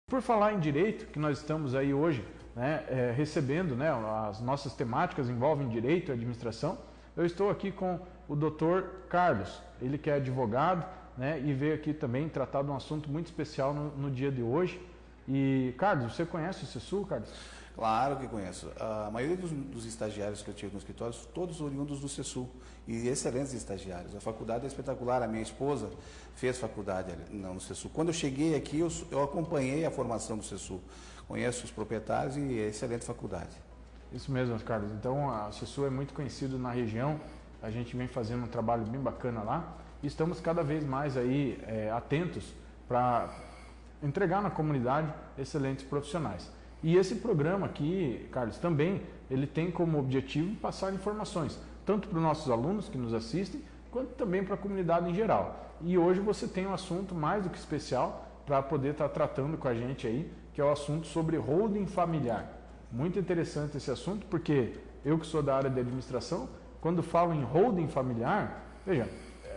Por falar em direito, que nós estamos aí hoje, né, recebendo, né, as nossas temáticas envolvem direito e administração, eu estou aqui com o Dr. Carlos, ele que é advogado, né, e veio aqui também tratar de um assunto muito especial no dia de hoje. E, Carlos, você conhece o CESU, Carlos? Claro que conheço. A maioria dos estagiários que eu tive no escritório, todos oriundos do CESU, e excelentes estagiários. A faculdade é espetacular, a minha esposa fez faculdade no CESU. Quando eu cheguei aqui, eu acompanhei a formação do CESU, conheço os proprietários e é excelente faculdade. Isso mesmo, Carlos. Então, a CESU é muito conhecido na região, a gente vem fazendo um trabalho bem bacana lá e estamos cada vez mais aí atentos para entregar na comunidade excelentes profissionais. E esse programa aqui, Carlos, também ele tem como objetivo passar informações, tanto para os nossos alunos que nos assistem, quanto também para a comunidade em geral. E hoje você tem um assunto mais do que especial para poder estar tratando com a gente aí, que é o assunto sobre holding familiar. Muito interessante esse assunto, porque eu que sou da área de administração, quando falo em holding familiar, veja,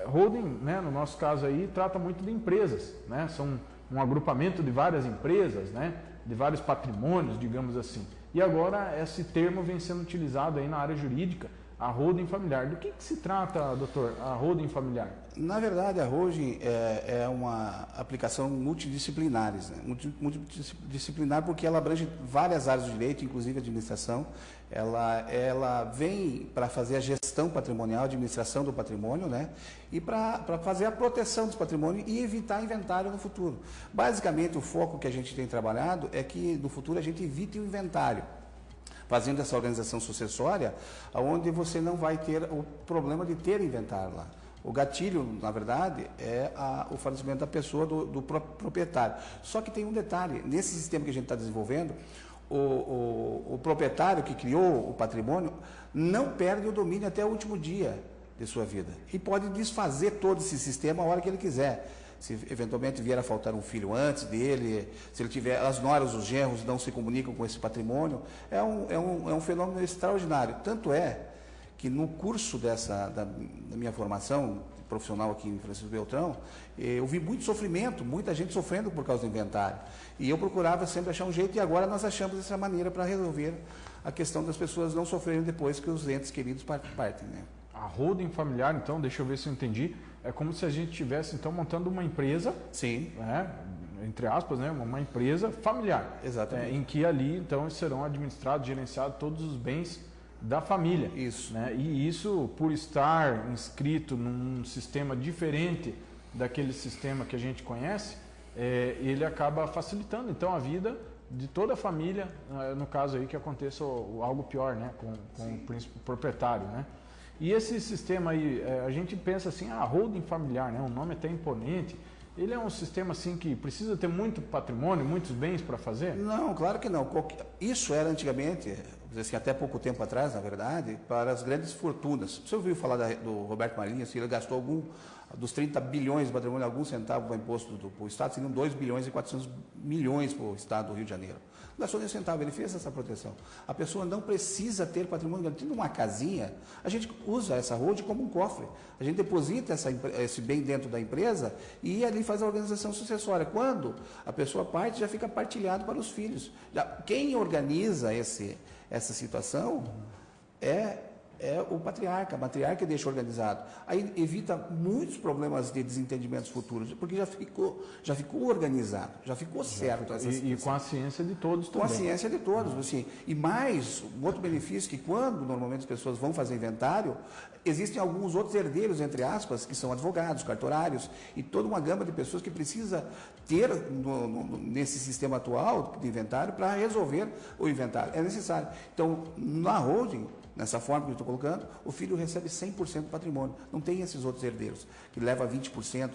holding, né, no nosso caso aí, trata muito de empresas, né? São um agrupamento de várias empresas, né? De vários patrimônios, digamos assim. E agora esse termo vem sendo utilizado aí na área jurídica, a holding familiar. Do que se trata, doutor, a holding familiar? Na verdade, a holding é uma aplicação multidisciplinares, né? Multidisciplinar porque ela abrange várias áreas do direito, inclusive a administração. Ela vem para fazer a gestão patrimonial, a administração do patrimônio, né? E para fazer a proteção desse patrimônio e evitar inventário no futuro. Basicamente, o foco que a gente tem trabalhado é que no futuro a gente evite o inventário, fazendo essa organização sucessória, onde você não vai ter o problema de ter inventário lá. O gatilho, na verdade, é o falecimento da pessoa, do proprietário. Só que tem um detalhe, nesse sistema que a gente está desenvolvendo, o proprietário que criou o patrimônio não perde o domínio até o último dia de sua vida. E pode desfazer todo esse sistema a hora que ele quiser. Se eventualmente vier a faltar um filho antes dele, se ele tiver, as noras, os genros não se comunicam com esse patrimônio, é um fenômeno extraordinário. Tanto é que no curso da minha formação profissional aqui em Francisco Beltrão, eu vi muito sofrimento, muita gente sofrendo por causa do inventário. E eu procurava sempre achar um jeito, e agora nós achamos essa maneira para resolver a questão das pessoas não sofrerem depois que os entes queridos partem, né? A holding familiar, então, deixa eu ver se eu entendi, é como se a gente estivesse, então, montando uma empresa, sim, né, entre aspas, né, uma empresa familiar. Exatamente. Em que ali, então, serão administrados, gerenciados todos os bens da família. Isso. Né? E isso, por estar inscrito num sistema diferente daquele sistema que a gente conhece, ele acaba facilitando, então, a vida de toda a família, no caso aí que aconteça algo pior, né, com o proprietário, né? E esse sistema aí, a gente pensa assim, holding familiar, né? Um nome até imponente. Ele é um sistema assim que precisa ter muito patrimônio, muitos bens para fazer? Não, claro que não. Isso era antigamente, assim, até pouco tempo atrás, na verdade, para as grandes fortunas. Você ouviu falar do Roberto Marinho, se ele gastou dos 30 bilhões de patrimônio, algum centavo para imposto para o Estado, seriam 2 bilhões e 400 milhões para o Estado do Rio de Janeiro. Não gastou nem um centavo, ele fez essa proteção. A pessoa não precisa ter patrimônio garantido. Numa casinha, a gente usa essa holding como um cofre. A gente deposita esse bem dentro da empresa e ali faz a organização sucessória. Quando a pessoa parte, já fica partilhado para os filhos. Quem organiza essa situação é o patriarca, a matriarca deixa organizado. Aí evita muitos problemas de desentendimentos futuros, porque já ficou organizado, já ficou certo. E com a ciência de todos também. Com a ciência de todos. Assim. E mais, um outro benefício, que quando normalmente as pessoas vão fazer inventário, existem alguns outros herdeiros, entre aspas, que são advogados, cartorários, e toda uma gama de pessoas que precisa ter nesse sistema atual de inventário para resolver o inventário. É necessário. Então, na holding, nessa forma que eu estou colocando, o filho recebe 100% do patrimônio. Não tem esses outros herdeiros, que leva 20%,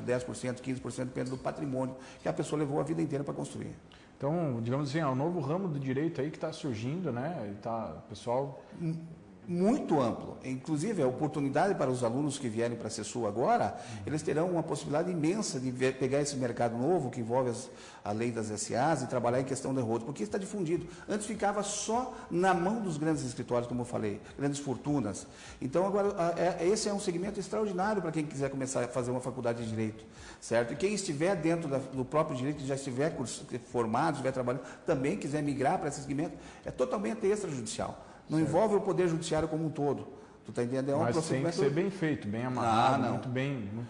10%, 15%, depende do patrimônio que a pessoa levou a vida inteira para construir. Então, digamos assim, é um novo ramo do direito aí que está surgindo, né? O pessoal muito amplo. Inclusive, a oportunidade para os alunos que vierem para a CESU agora, eles terão uma possibilidade imensa de pegar esse mercado novo, que envolve a lei das SAs, e trabalhar em questão de rodos, porque está difundido. Antes ficava só na mão dos grandes escritórios, como eu falei, grandes fortunas. Então, agora, esse é um segmento extraordinário para quem quiser começar a fazer uma faculdade de Direito, certo? E quem estiver dentro do próprio Direito, já estiver formado, estiver trabalhando, também quiser migrar para esse segmento, é totalmente extrajudicial. Não certo. Envolve o Poder Judiciário como um todo. Tu está entendendo? É um Mas tem que ser bem feito, bem amarrado, muito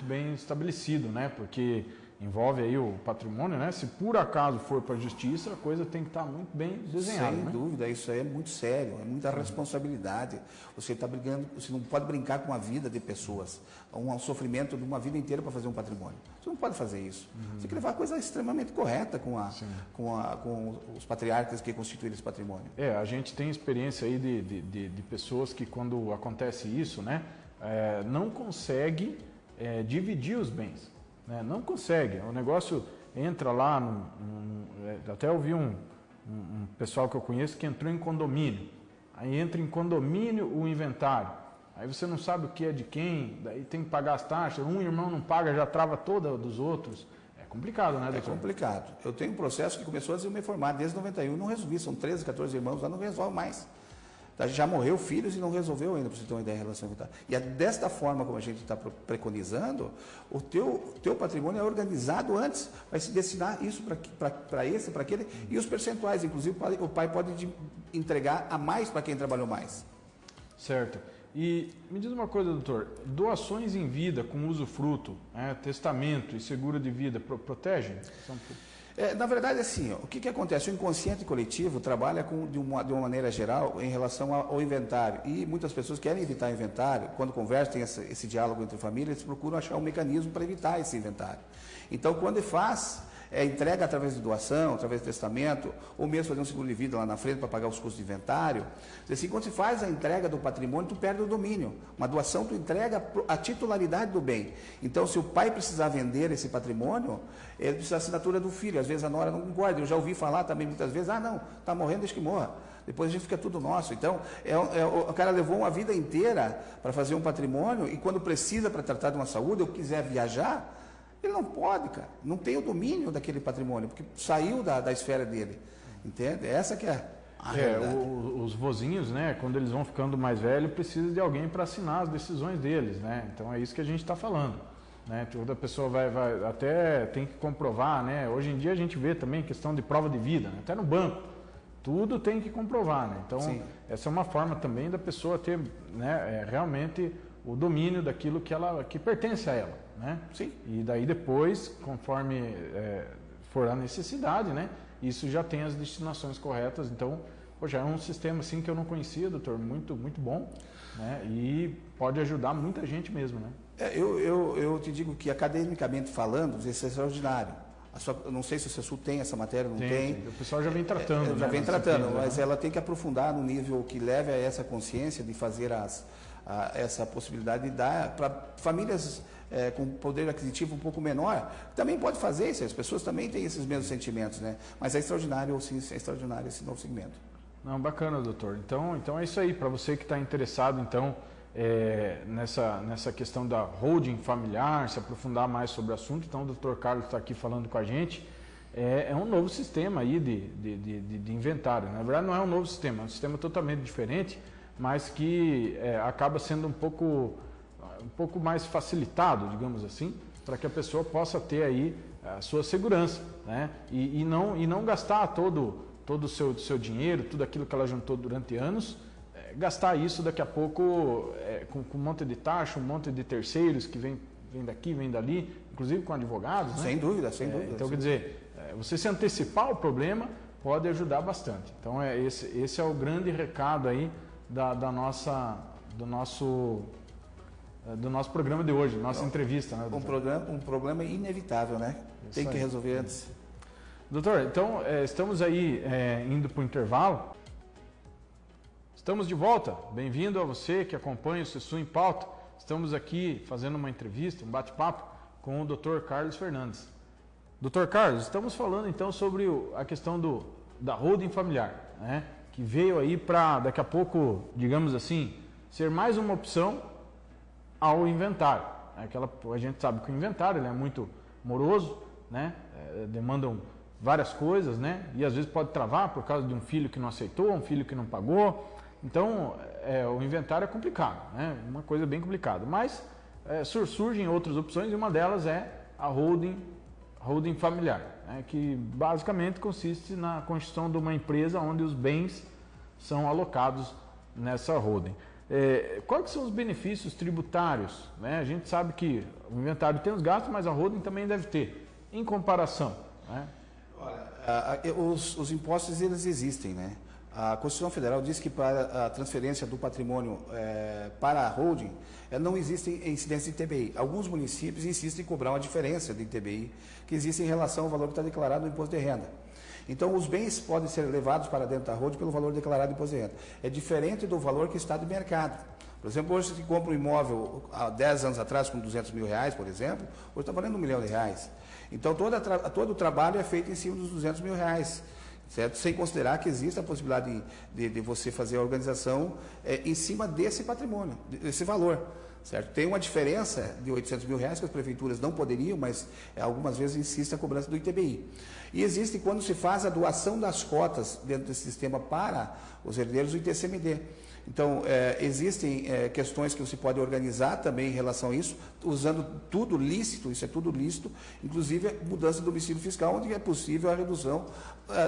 bem estabelecido, né? Porque envolve aí o patrimônio, né? Se por acaso for para a justiça, a coisa tem que estar muito bem desenhada. Sem dúvida, isso aí é muito sério, é muita responsabilidade. Você está brigando, você não pode brincar com a vida de pessoas, um sofrimento de uma vida inteira para fazer um patrimônio. Você não pode fazer isso. Você tem que levar a coisa extremamente correta com os patriarcas que constituíram esse patrimônio. A gente tem experiência aí de pessoas que quando acontece isso, né, não consegue dividir os bens. Não consegue. O negócio entra lá, até ouvi um pessoal que eu conheço que entrou em condomínio. Aí entra em condomínio o inventário. Aí você não sabe o que é de quem, daí tem que pagar as taxas. Um irmão não paga, já trava toda dos outros. É complicado, né, doutor? É complicado. Eu tenho um processo que começou antes de eu me formar, desde 91, não resolvi. São 13, 14 irmãos, lá não resolve mais. Já morreu filhos e não resolveu ainda, para você ter uma ideia em relação ao inventário. E é desta forma como a gente está preconizando, o teu patrimônio é organizado antes, vai se destinar isso para esse, para aquele, e os percentuais, inclusive o pai pode entregar a mais para quem trabalhou mais. Certo. E me diz uma coisa, doutor, doações em vida com usufruto, testamento e seguro de vida, protegem? Na verdade, assim, o que acontece? O inconsciente coletivo trabalha de uma maneira geral em relação ao inventário. E muitas pessoas querem evitar inventário. Quando conversam, tem esse diálogo entre famílias, eles procuram achar um mecanismo para evitar esse inventário. Então, quando faz, entrega através de doação, através de testamento, ou mesmo fazer um seguro de vida lá na frente para pagar os custos de inventário. Assim, quando se faz a entrega do patrimônio, tu perde o domínio. Uma doação, tu entrega a titularidade do bem. Então, se o pai precisar vender esse patrimônio, ele precisa da assinatura do filho. Às vezes a nora não concorda. Eu já ouvi falar também muitas vezes, não, está morrendo, deixa que morra. Depois a gente fica tudo nosso. Então, o cara levou uma vida inteira para fazer um patrimônio e quando precisa para tratar de uma saúde, ou quiser viajar, ele não pode, cara. Não tem o domínio daquele patrimônio, porque saiu da esfera dele. Entende? Essa que é a realidade. Os vozinhos, né, quando eles vão ficando mais velhos, precisam de alguém para assinar as decisões deles, né? Então é isso que a gente está falando. Né? Toda pessoa vai até tem que comprovar, né? Hoje em dia a gente vê também questão de prova de vida, né? Até no banco. Tudo tem que comprovar, né? Então, essa é uma forma também da pessoa ter, né, realmente o domínio daquilo que pertence a ela, né? Sim. E daí depois, conforme for a necessidade, né? Isso já tem as destinações corretas. Então, já é um sistema assim que eu não conhecia, doutor, muito, muito bom, né? E pode ajudar muita gente mesmo, né? Eu te digo que academicamente falando, isso é extraordinário. Não sei se o CESU tem essa matéria, não tem. O pessoal já vem tratando. Já vem tratando, mas ela tem que aprofundar no nível que leve a essa consciência de fazer essa possibilidade de dar para famílias com poder aquisitivo um pouco menor. Também pode fazer isso, as pessoas também têm esses mesmos sentimentos, né? Mas é extraordinário, sim, é extraordinário esse novo segmento. Não, bacana, doutor. Então é isso aí, para você que está interessado, então, nessa questão da holding familiar, se aprofundar mais sobre o assunto, então o doutor Carlos está aqui falando com a gente. É um novo sistema aí de inventário. Na verdade, não é um novo sistema, é um sistema totalmente diferente, mas que acaba sendo um pouco mais facilitado, digamos assim, para que a pessoa possa ter aí a sua segurança, né? E não gastar todo o seu dinheiro, tudo aquilo que ela juntou durante anos, gastar isso daqui a pouco com um monte de taxa, um monte de terceiros que vem daqui, vem dali, inclusive com advogados, né? Sem dúvida, sem dúvida. Então, quer dizer, você se antecipar ao problema pode ajudar bastante. Então, esse é o grande recado aí do nosso programa de hoje, nossa entrevista, né, doutor? Um problema inevitável, né? Tem que resolver antes. Doutor, então, estamos aí indo para o intervalo. Estamos de volta. Bem-vindo a você que acompanha o CESU em Pauta. Estamos aqui fazendo uma entrevista, um bate-papo com o Dr. Carlos Fernandes. Dr. Carlos, estamos falando então sobre a questão da holding familiar, né? Que veio aí para, daqui a pouco, digamos assim, ser mais uma opção ao inventário. A gente sabe que o inventário ele é muito moroso, né? Demandam várias coisas, né? E às vezes pode travar por causa de um filho que não aceitou, um filho que não pagou. Então, o inventário é complicado, né? Uma coisa bem complicada. Mas surgem outras opções e uma delas é a holding familiar, né? Que basicamente consiste na constituição de uma empresa onde os bens são alocados nessa holding. Quais são os benefícios tributários, né? A gente sabe que o inventário tem os gastos, mas a holding também deve ter, em comparação, né? Olha, os impostos eles existem, né? A Constituição Federal diz que para a transferência do patrimônio para a holding não existe incidência de ITBI. Alguns municípios insistem em cobrar uma diferença de ITBI que existe em relação ao valor que está declarado no imposto de renda. Então, os bens podem ser levados para dentro da holding pelo valor declarado no imposto de renda. É diferente do valor que está de mercado. Por exemplo, hoje você compra um imóvel há 10 anos atrás com 200 mil reais, por exemplo, hoje está valendo R$1 milhão. Então, todo o trabalho é feito em cima dos 200 mil reais. Certo? Sem considerar que existe a possibilidade de você fazer a organização em cima desse patrimônio, desse valor. Certo? Tem uma diferença de R$800 mil que as prefeituras não poderiam, mas algumas vezes insiste a cobrança do ITBI. E existe, quando se faz a doação das cotas dentro desse sistema para os herdeiros, o ITCMD. Então, existem questões que você pode organizar também em relação a isso, usando tudo lícito, isso é tudo lícito, inclusive a mudança do domicílio fiscal, onde é possível a redução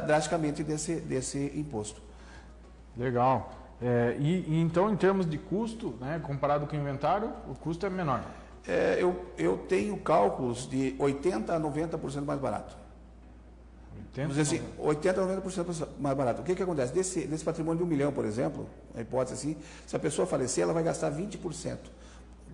drasticamente desse imposto. Legal. E então, em termos de custo, né, comparado com o inventário, o custo é menor? Eu tenho cálculos de 80% a 90% mais barato. Vamos dizer assim, 80% a 90% mais barato. O que acontece? Desse patrimônio de R$1 milhão, por exemplo, a hipótese assim, se a pessoa falecer, ela vai gastar 20%.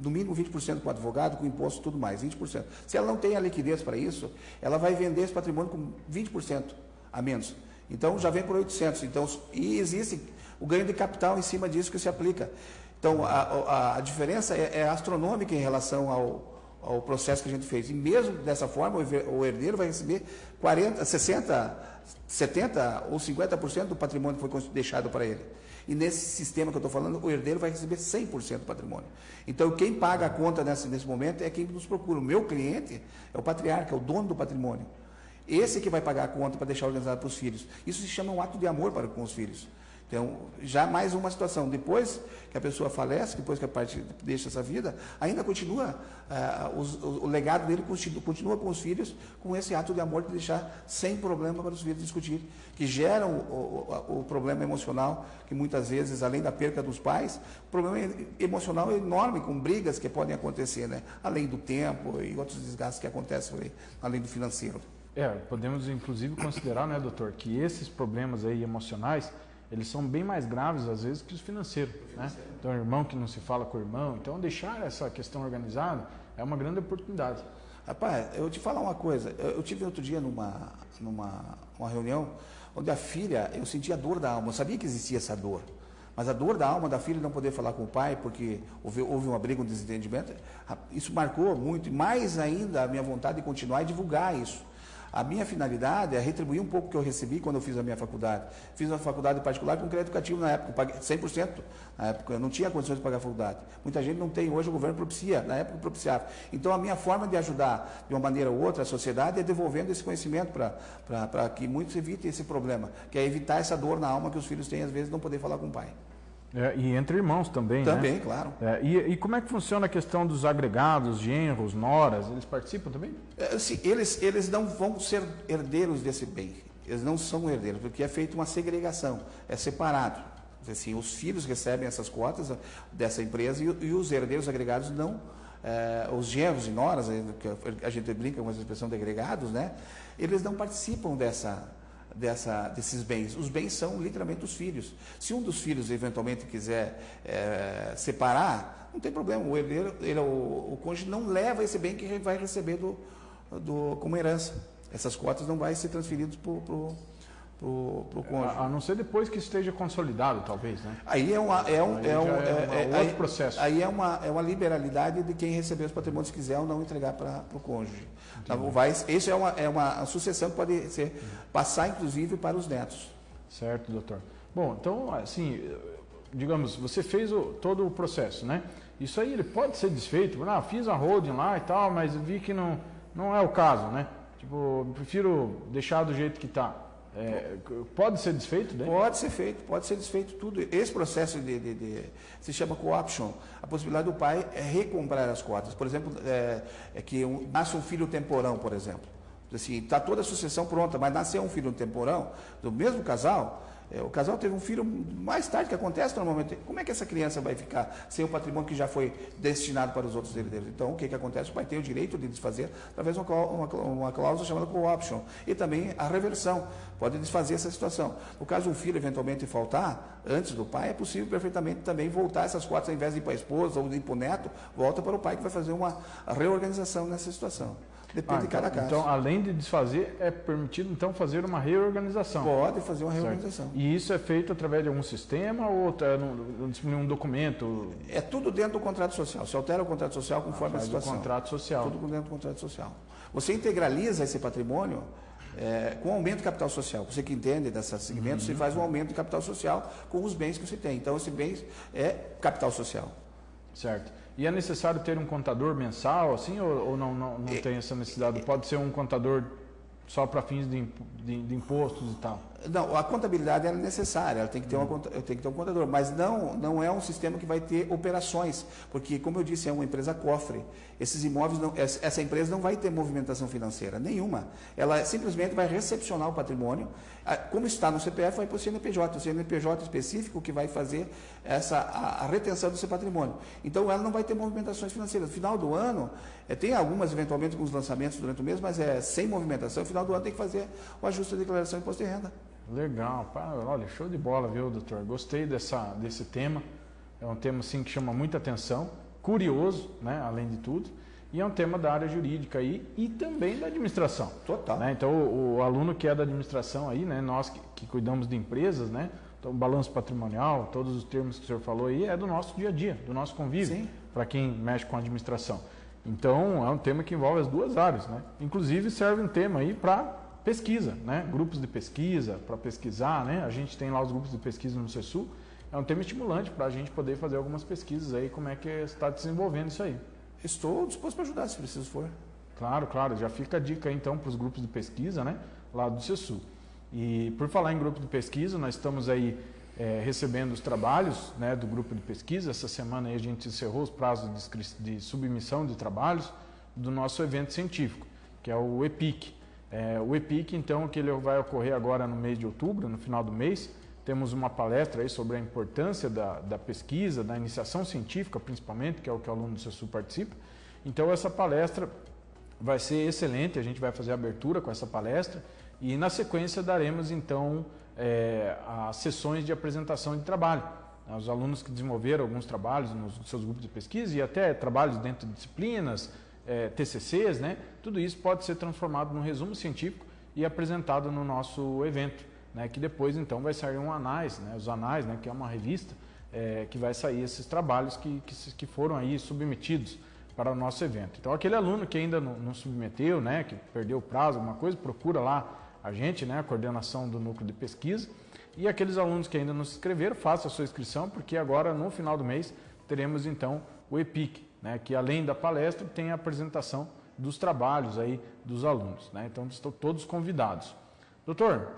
No mínimo 20% com o advogado, com imposto e tudo mais, 20%. Se ela não tem a liquidez para isso, ela vai vender esse patrimônio com 20% a menos. Então, já vem por 800. Então, e existe o ganho de capital em cima disso que se aplica. Então, a diferença é astronômica em relação ao processo que a gente fez. E mesmo dessa forma, o herdeiro vai receber 40%, 60%, 70% ou 50% do patrimônio que foi deixado para ele. E nesse sistema que eu estou falando, o herdeiro vai receber 100% do patrimônio. Então, quem paga a conta nesse momento é quem nos procura. O meu cliente é o patriarca, é o dono do patrimônio. Esse que vai pagar a conta para deixar organizado para os filhos. Isso se chama um ato de amor para com os filhos. Então, já mais uma situação. Depois que a pessoa falece, depois que a parte deixa essa vida, ainda continua, o legado dele continua com os filhos, com esse ato de amor de deixar sem problema para os filhos discutir, que geram o problema emocional, que muitas vezes, além da perca dos pais, o problema emocional é enorme, com brigas que podem acontecer, né? Além do tempo e outros desgastes que acontecem, além do financeiro. Podemos inclusive considerar, né, doutor, que esses problemas aí emocionais, eles são bem mais graves, às vezes, que os financeiros. Né? Então, o irmão que não se fala com o irmão. Então, deixar essa questão organizada é uma grande oportunidade. Rapaz, eu te falar uma coisa. Eu tive outro dia numa reunião, onde a filha, eu sentia a dor da alma. Eu sabia que existia essa dor. Mas a dor da alma da filha não poder falar com o pai, porque houve uma briga, um desentendimento, isso marcou muito. E mais ainda a minha vontade de continuar e divulgar isso. A minha finalidade é retribuir um pouco que eu recebi quando eu fiz a minha faculdade. Fiz uma faculdade particular com crédito educativo na época, eu paguei 100%. Na época eu não tinha condições de pagar a faculdade. Muita gente não tem, hoje o governo propicia, na época propiciava. Então a minha forma de ajudar de uma maneira ou outra a sociedade é devolvendo esse conhecimento para que muitos evitem esse problema, que é evitar essa dor na alma que os filhos têm, às vezes, não poder falar com o pai. E entre irmãos também, também, né? Claro. E como é que funciona a questão dos agregados, genros, noras? Eles participam também? Sim, eles não vão ser herdeiros desse bem. Eles não são herdeiros, porque é feita uma segregação, é separado. Assim, os filhos recebem essas cotas dessa empresa e os herdeiros agregados não. Os genros e noras, que a gente brinca com essa expressão de agregados, né? Eles não participam desses bens. Os bens são literalmente os filhos. Se um dos filhos eventualmente quiser separar, não tem problema. O herdeiro, o cônjuge não leva esse bem que ele vai receber como herança. Essas cotas não vão ser transferidas para o cônjuge. A não ser depois que esteja consolidado, talvez, né? Aí é um outro processo. Aí é uma liberalidade de quem receber os patrimônios quiser ou não entregar para o cônjuge. Então, isso é uma sucessão que pode passar, inclusive, para os netos. Certo, doutor. Bom, então, assim, digamos, você fez todo o processo, né? Isso aí ele pode ser desfeito, fiz a holding lá e tal, mas vi que não é o caso, né? Tipo, prefiro deixar do jeito que está. Pode ser desfeito, né? Pode ser desfeito tudo. Esse processo se chama co-option. A possibilidade do pai é recomprar as cotas. Por exemplo, nasce um filho temporão, por exemplo. Assim, está toda a sucessão pronta, mas nasceu um filho temporão do mesmo casal. O casal teve um filho mais tarde, que acontece normalmente. Como é que essa criança vai ficar sem o patrimônio que já foi destinado para os outros herdeiros? Então, o que acontece? O pai tem o direito de desfazer através de uma cláusula chamada co-option. E também a reversão. Pode desfazer essa situação. No caso, um filho eventualmente faltar, antes do pai, é possível perfeitamente também voltar essas cotas, ao invés de ir para a esposa ou de ir para o neto, volta para o pai, que vai fazer uma reorganização nessa situação. Depende de cada caso. Então, além de desfazer, é permitido então fazer uma reorganização. Pode fazer uma reorganização. Certo. E isso é feito através de algum sistema ou está num documento? É tudo dentro do contrato social. Se altera o contrato social conforme a situação. Contrato social. Tudo dentro do contrato social. Você integraliza esse patrimônio com aumento de capital social. Você que entende desse segmento, você faz um aumento de capital social com os bens que você tem. Então, esse bem é capital social. Certo. E é necessário ter um contador mensal, assim, ou não tem essa necessidade? Pode ser um contador só para fins de impostos e tal? Não, a contabilidade é necessária, ela tem que ter um contador, mas não é um sistema que vai ter operações, porque, como eu disse, é uma empresa cofre. Esses imóveis, essa empresa não vai ter movimentação financeira nenhuma. Ela simplesmente vai recepcionar o patrimônio, como está no CPF, vai para o CNPJ. O CNPJ específico que vai fazer a retenção do seu patrimônio. Então, ela não vai ter movimentações financeiras. No final do ano, tem algumas, eventualmente, com os lançamentos durante o mês, mas sem movimentação. No final do ano tem que fazer o ajuste da declaração de imposto de renda. Legal, olha, show de bola, viu, doutor? Gostei desse tema. É um tema assim que chama muita atenção, curioso, né, além de tudo, e é um tema da área jurídica aí e também da administração. Total. Né? Então, o aluno que é da administração aí, né, nós que cuidamos de empresas, né, então, balanço patrimonial, todos os termos que o senhor falou aí, é do nosso dia a dia, do nosso convívio, para quem mexe com a administração. Então, é um tema que envolve as duas áreas, né? Inclusive, serve um tema aí para pesquisa, né? Grupos de pesquisa, para pesquisar, né? A gente tem lá os grupos de pesquisa no CESU. É um tema estimulante para a gente poder fazer algumas pesquisas aí, como é que está desenvolvendo isso aí. Estou disposto para ajudar, se preciso for. Claro, já fica a dica aí, então, para os grupos de pesquisa, né? Lá do CESU. E por falar em grupo de pesquisa, nós estamos aí recebendo os trabalhos, né, do grupo de pesquisa. Essa semana aí a gente encerrou os prazos de submissão de trabalhos do nosso evento científico, que é o EPIC. O EPIC, então, que ele vai ocorrer agora no mês de outubro, no final do mês. Temos uma palestra aí sobre a importância da pesquisa, da iniciação científica, principalmente, que é o que o aluno do CESU participa. Então, essa palestra vai ser excelente, a gente vai fazer a abertura com essa palestra e, na sequência, daremos, então, as sessões de apresentação de trabalho. Os alunos que desenvolveram alguns trabalhos nos seus grupos de pesquisa e até trabalhos dentro de disciplinas, TCCs, né? Tudo isso pode ser transformado num resumo científico e apresentado no nosso evento, né? Que depois então vai sair um anais, né? Os anais, né? Que é uma revista que vai sair esses trabalhos que foram aí submetidos para o nosso evento. Então aquele aluno que ainda não submeteu, né? Que perdeu o prazo, alguma coisa, procura lá a gente, né? A coordenação do núcleo de pesquisa. E aqueles alunos que ainda não se inscreveram, faça a sua inscrição, porque agora no final do mês teremos então o EPIC, né, que além da palestra tem a apresentação dos trabalhos aí dos alunos, né? Então estão todos convidados. Doutor,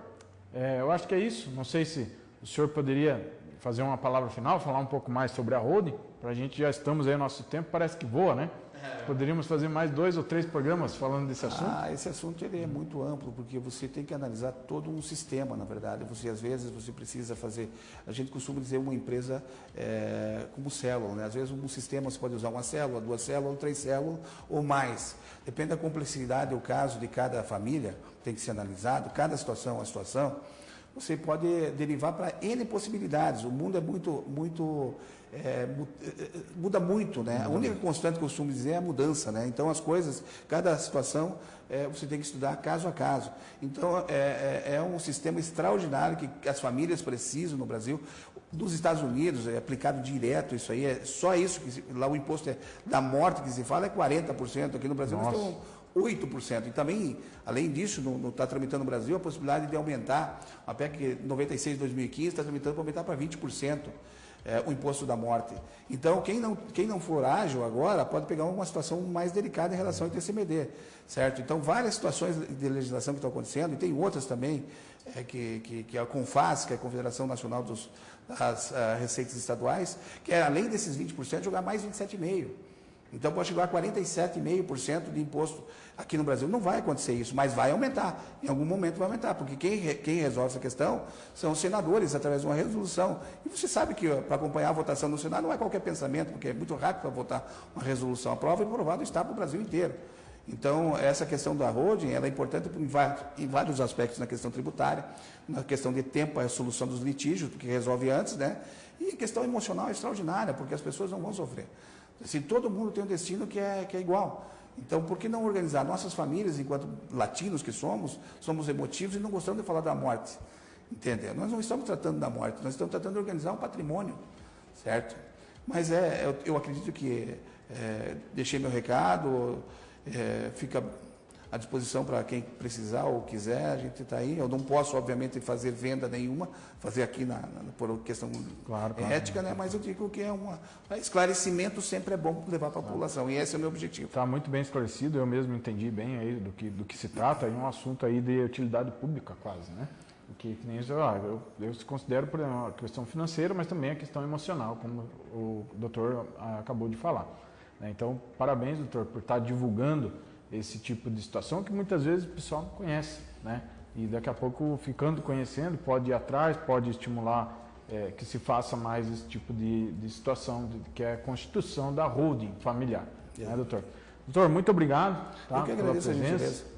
eu acho que é isso. Não sei se o senhor poderia fazer uma palavra final, falar um pouco mais sobre a holding, para a gente já estamos aí, nosso tempo parece que voa, né? Poderíamos fazer mais 2 ou 3 programas falando desse assunto? Esse assunto ele é muito amplo, porque você tem que analisar todo um sistema, na verdade. Às vezes, você precisa fazer... A gente costuma dizer uma empresa como célula, né? Às vezes, um sistema você pode usar uma célula, 2 células, 3 células ou mais. Depende da complexidade, o caso de cada família, tem que ser analisado, cada situação é uma situação. Você pode derivar para N possibilidades. O mundo é muda muito, né? A única constante que eu costumo dizer é a mudança, né? Então, as coisas, cada situação, você tem que estudar caso a caso. Então, é um sistema extraordinário que as famílias precisam no Brasil. Nos Estados Unidos, é aplicado direto isso aí, é só isso, lá o imposto da morte que se fala é 40%, aqui no Brasil nós estamos 8%. E também, além disso, não está tramitando no Brasil a possibilidade de aumentar, a PEC 96 de 2015 está tramitando para aumentar para 20%. o imposto da morte. Então, quem não for ágil agora pode pegar uma situação mais delicada em relação ao ITCMD, certo? Então, várias situações de legislação que estão acontecendo, e tem outras também, que a CONFAS, que é a Confederação Nacional das Receitas Estaduais, que é, além desses 20%, jogar mais 27,5%. Então, pode chegar a 47,5% de imposto aqui no Brasil. Não vai acontecer isso, mas vai aumentar. Em algum momento vai aumentar, porque quem resolve essa questão são os senadores, através de uma resolução. E você sabe que para acompanhar a votação no Senado não é qualquer pensamento, porque é muito rápido para votar uma resolução. Aprova e aprovado está para o Brasil inteiro. Então, essa questão da holding ela é importante em vários aspectos, na questão tributária, na questão de tempo, a solução dos litígios, porque resolve antes, né? E a questão emocional é extraordinária, porque as pessoas não vão sofrer. Assim, todo mundo tem um destino que é igual. Então, por que não organizar? Nossas famílias, enquanto latinos que somos emotivos e não gostamos de falar da morte. Entendeu? Nós não estamos tratando da morte, nós estamos tratando de organizar um patrimônio, certo? Mas eu acredito que deixei meu recado, fica à disposição para quem precisar ou quiser, a gente está aí. Eu não posso, obviamente, fazer venda nenhuma, fazer aqui por questão ética, né? Mas eu digo que esclarecimento sempre é bom levar para a população, e esse é o meu objetivo. Está muito bem esclarecido, eu mesmo entendi bem aí do que se trata, é um assunto aí de utilidade pública quase, né? Que nem isso, eu considero por exemplo, a questão financeira, mas também a questão emocional, como o doutor acabou de falar. Então, parabéns, doutor, por estar divulgando esse tipo de situação que muitas vezes o pessoal não conhece, né? E daqui a pouco, ficando conhecendo, pode ir atrás, pode estimular que se faça mais esse tipo de situação, que é a constituição da holding familiar, né, doutor? Doutor, muito obrigado, tá, Eu que agradeço pela presença.